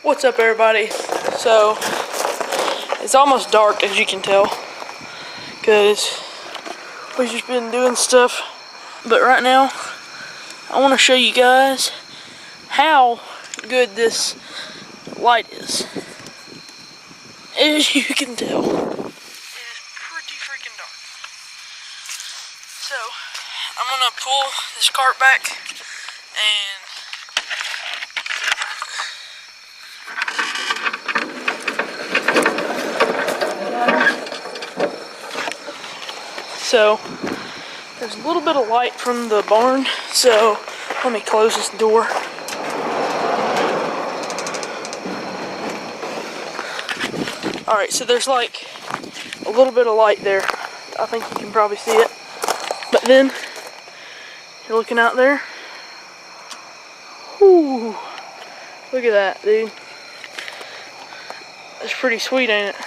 What's up, everybody? So it's almost dark, as you can tell, because we've just been doing stuff. But right now I want to show you guys how good this light is. As you can tell, it is pretty freaking dark. So I'm gonna pull this cart back and so there's a little bit of light from the barn, so let me close this door. Alright, so there's like a little bit of light there. I think you can probably see it. But then, you're looking out there. Whoo! Look at that, dude. That's pretty sweet, ain't it?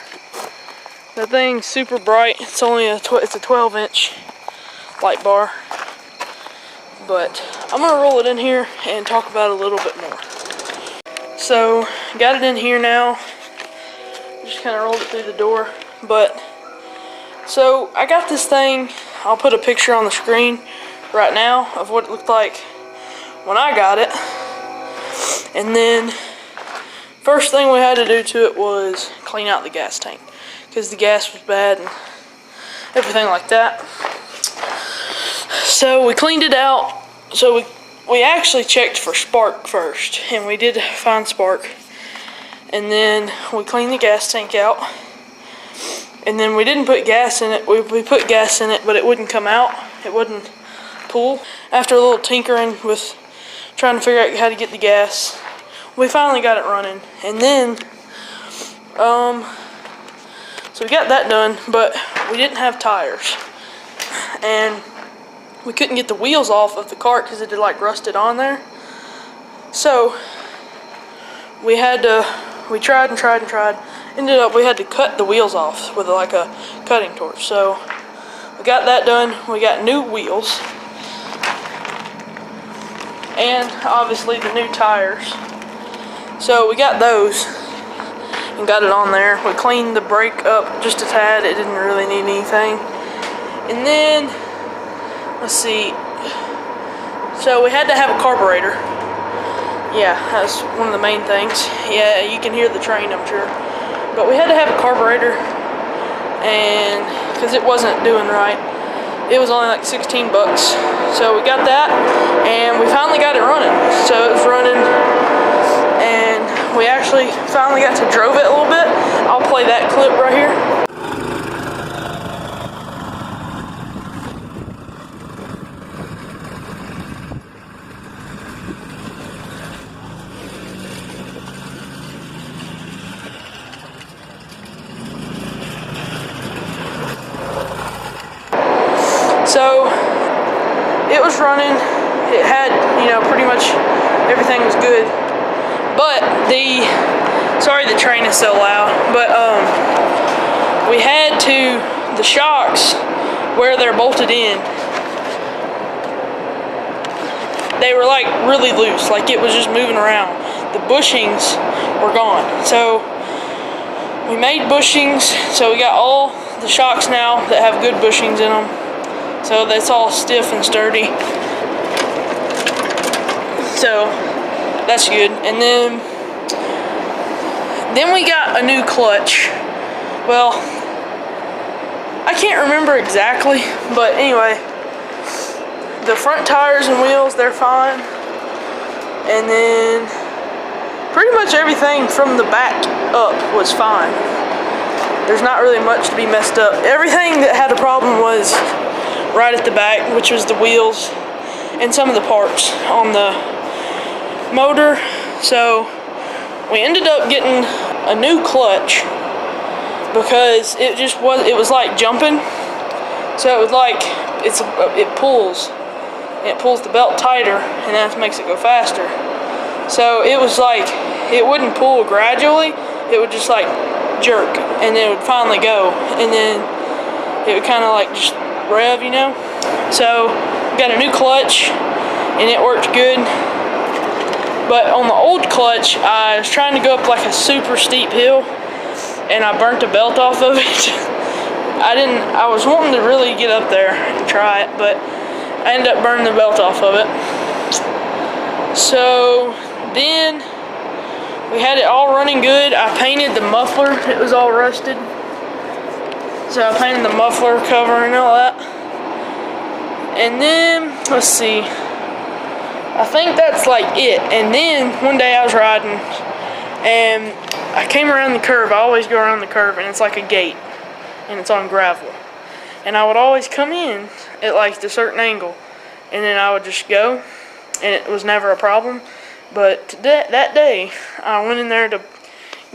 That thing's super bright. It's only it's a 12-inch light bar. But I'm gonna roll it in here and talk about it a little bit more. So, got it in here now. Just kind of rolled it through the door. But so I got this thing. I'll put a picture on the screen right now of what it looked like when I got it. And then first thing we had to do to it was clean out the gas tank, because the gas was bad and everything like that. So we cleaned it out. So we actually checked for spark first, and we did find spark. And then we cleaned the gas tank out. And then we didn't put gas in it. We put gas in it, but it wouldn't come out. It wouldn't pull. After a little tinkering with trying to figure out how to get the gas, we finally got it running. And then, so we got that done, but we didn't have tires. And we couldn't get the wheels off of the cart because it had like rusted on there. So we tried and tried and tried. Ended up we had to cut the wheels off with like a cutting torch. So we got that done. We got new wheels and obviously the new tires. So we got those and got it on there. We cleaned the brake up just a tad. It didn't really need anything. And then let's see. So we had to have a carburetor. Yeah, that's one of the main things. Yeah, you can hear the train, I'm sure. But we had to have a carburetor, and because it wasn't doing right. It was only like 16 bucks. So we got that, and we finally got it running. So it was running, and we actually finally got to drove it a little bit. I'll play that clip right here. So it was running. It had, pretty much everything was good. But sorry the train is so loud, but we had the shocks where they're bolted in, they were like really loose, like it was just moving around. The bushings were gone. So we made bushings, so we got all the shocks now that have good bushings in them. So that's all stiff and sturdy. So that's good. And then we got a new clutch. Well, I can't remember exactly, but anyway, the front tires and wheels, they're fine. And then pretty much everything from the back up was fine. There's not really much to be messed up. Everything that had a problem was right at the back, which was the wheels and some of the parts on the motor. So we ended up getting a new clutch because it was like jumping. So it was like it pulls the belt tighter, and that makes it go faster. So it was like it wouldn't pull gradually, it would just like jerk, and then it would finally go, and then it would kind of like just rev, So got a new clutch, and it worked good. But on the old clutch, I was trying to go up like a super steep hill, and I burnt the belt off of it. I was wanting to really get up there and try it, but I ended up burning the belt off of it. So then we had it all running good. I painted the muffler. It was all rusted. So I painted the muffler cover and all that. And then, let's see. I think that's like it. And then one day I was riding and I came around the curve. I always go around the curve, and it's like a gate and it's on gravel. And I would always come in at like a certain angle, and then I would just go, and it was never a problem. But that day I went in there to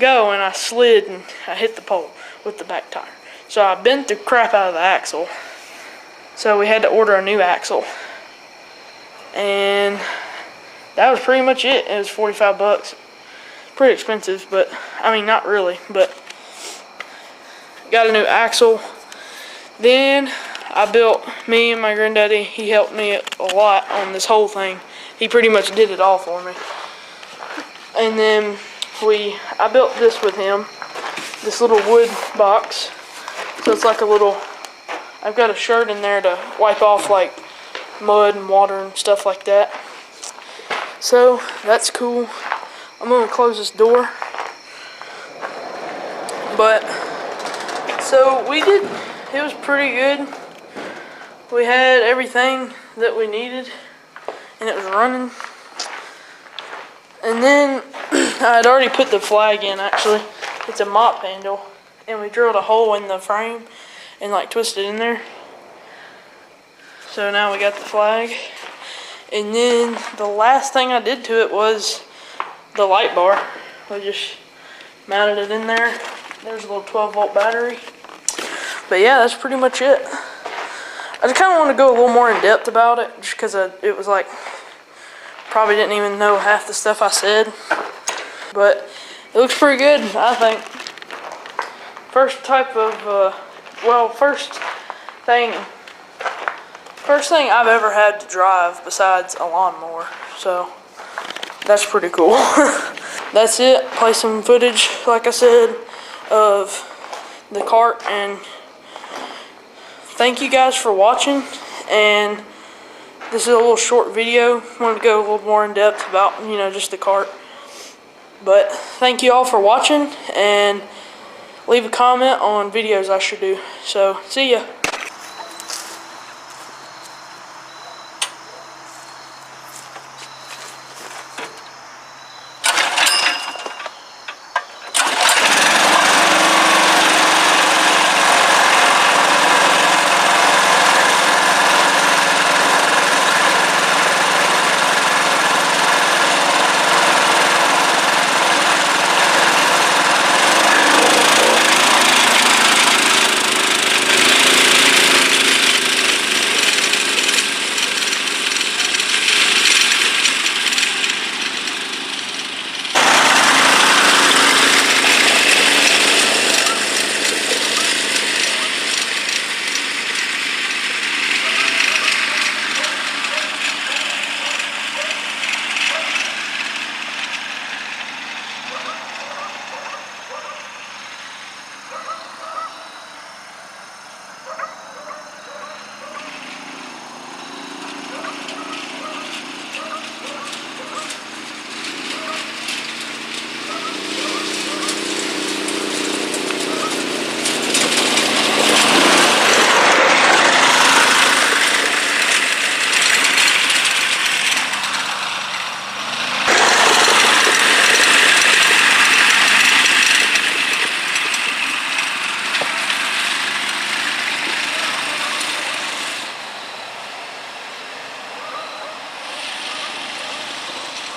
go, and I slid and I hit the pole with the back tire. So I bent the crap out of the axle. So we had to order a new axle. And that was pretty much it. It was 45 bucks. Pretty expensive, but I mean, not really, but got a new axle. Then I built, me and my granddaddy, he helped me a lot on this whole thing. He pretty much did it all for me. And then I built this with him, this little wood box. So it's like a little, I've got a shirt in there to wipe off like mud and water and stuff like that. So that's cool. I'm gonna close this door. But so it was pretty good. We had everything that we needed, and it was running. And then I had already put the flag in, actually. It's a mop handle, and we drilled a hole in the frame and like twisted in there. So now we got the flag. And then the last thing I did to it was the light bar. I just mounted it in there. There's a little 12-volt battery. But yeah, that's pretty much it. I just kind of want to go a little more in depth about it, just because it was like, probably didn't even know half the stuff I said. But it looks pretty good, I think. First thing I've ever had to drive besides a lawnmower. So that's pretty cool. That's it. Play some footage, like I said, of the kart, and thank you guys for watching. And this is a little short video. Wanted to go a little more in depth about, just the kart. But thank you all for watching, and leave a comment on videos I should do. So see ya.